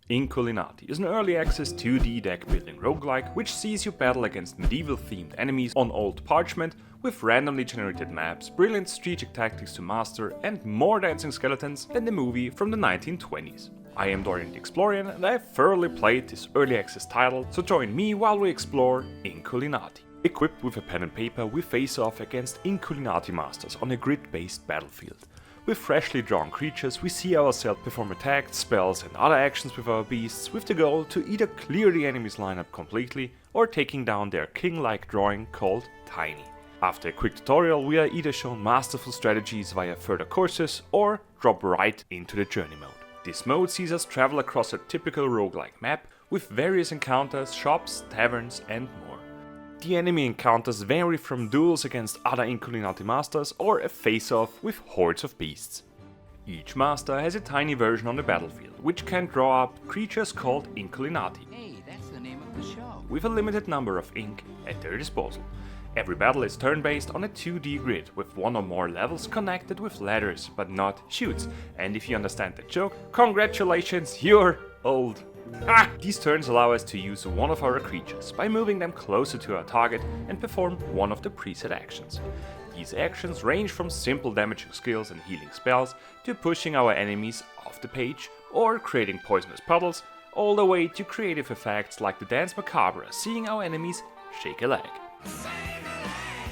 Inkulinati is an early access 2D deck building roguelike which sees you battle against medieval themed enemies on old parchment with randomly generated maps, brilliant strategic tactics to master, and more dancing skeletons than the movie from the 1920s. I am Dorian the Explorian and I have thoroughly played this early access title, so join me while we explore Inkulinati. Equipped with a pen and paper, we face off against Inkulinati masters on a grid-based battlefield. With freshly drawn creatures, we see ourselves perform attacks, spells and other actions with our beasts with the goal to either clear the enemy's lineup completely or taking down their king-like drawing called Tiny. After a quick tutorial, we are either shown masterful strategies via further courses or drop right into the journey mode. This mode sees us travel across a typical roguelike map with various encounters, shops, taverns and more. The enemy encounters vary from duels against other Inkulinati masters or a face-off with hordes of beasts. Each master has a tiny version on the battlefield, which can draw up creatures called Inkulinati. Hey, that's the name of the show. With a limited number of ink at their disposal. Every battle is turn-based on a 2D grid with one or more levels connected with ladders, but not chutes. And if you understand the joke, congratulations, you're old. These turns allow us to use one of our creatures by moving them closer to our target and perform one of the preset actions. These actions range from simple damaging skills and healing spells to pushing our enemies off the page or creating poisonous puddles, all the way to creative effects like the Dance Macabre, seeing our enemies shake a leg.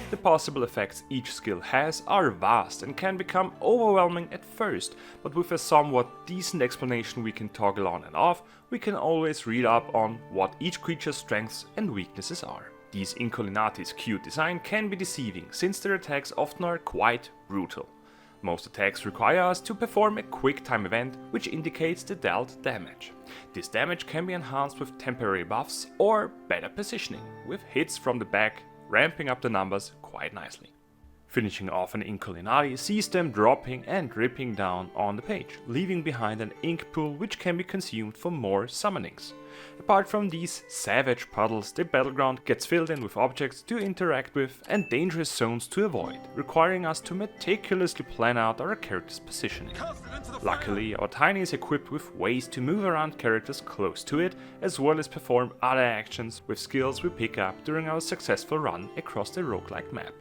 The possible effects each skill has are vast and can become overwhelming at first, but with a somewhat decent explanation we can toggle on and off, we can always read up on what each creature's strengths and weaknesses are. These Inkulinati's cute design can be deceiving, since their attacks often are quite brutal. Most attacks require us to perform a quick time event which indicates the dealt damage. This damage can be enhanced with temporary buffs or better positioning, with hits from the back ramping up the numbers quite nicely. Finishing off an Inkulinati sees them dropping and dripping down on the page, leaving behind an ink pool which can be consumed for more summonings. Apart from these savage puddles, the battleground gets filled in with objects to interact with and dangerous zones to avoid, requiring us to meticulously plan out our character's positioning. Luckily, our Tiny is equipped with ways to move around characters close to it, as well as perform other actions with skills we pick up during our successful run across the roguelike map.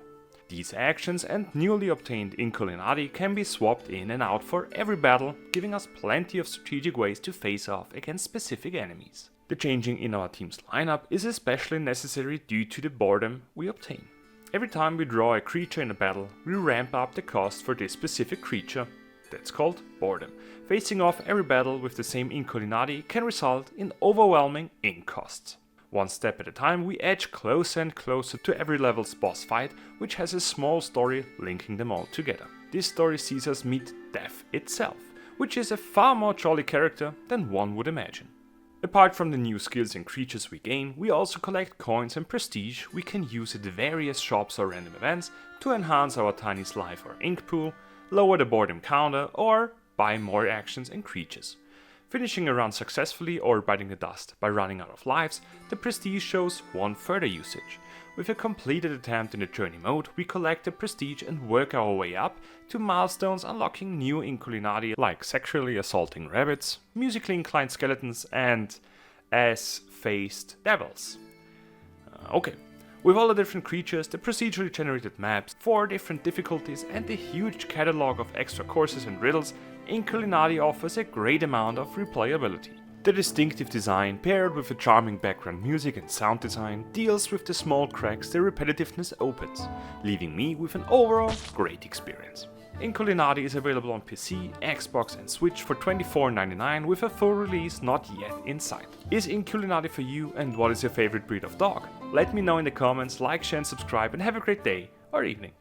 These actions and newly obtained Inkulinati can be swapped in and out for every battle, giving us plenty of strategic ways to face off against specific enemies. The changing in our team's lineup is especially necessary due to the boredom we obtain. Every time we draw a creature in a battle, we ramp up the cost for this specific creature. That's called boredom. Facing off every battle with the same Inkulinati can result in overwhelming ink costs. One step at a time, we edge closer and closer to every level's boss fight, which has a small story linking them all together. This story sees us meet Death itself, which is a far more jolly character than one would imagine. Apart from the new skills and creatures we gain, we also collect coins and prestige we can use at various shops or random events to enhance our Tiny's life or ink pool, lower the boredom counter, or buy more actions and creatures. Finishing a run successfully or biting the dust by running out of lives, the prestige shows one further usage. With a completed attempt in the journey mode, we collect the prestige and work our way up to milestones unlocking new Inkulinati like sexually assaulting rabbits, musically inclined skeletons and ass-faced devils. Okay. With all the different creatures, the procedurally generated maps, 4 different difficulties and the huge catalogue of extra courses and riddles, Inkulinati offers a great amount of replayability. The distinctive design, paired with a charming background music and sound design, deals with the small cracks the repetitiveness opens, leaving me with an overall great experience. Inkulinati is available on PC, Xbox and Switch for $24.99 with a full release not yet in sight. Is Inkulinati for you, and what is your favorite breed of dog? Let me know in the comments, like, share and subscribe, and have a great day or evening.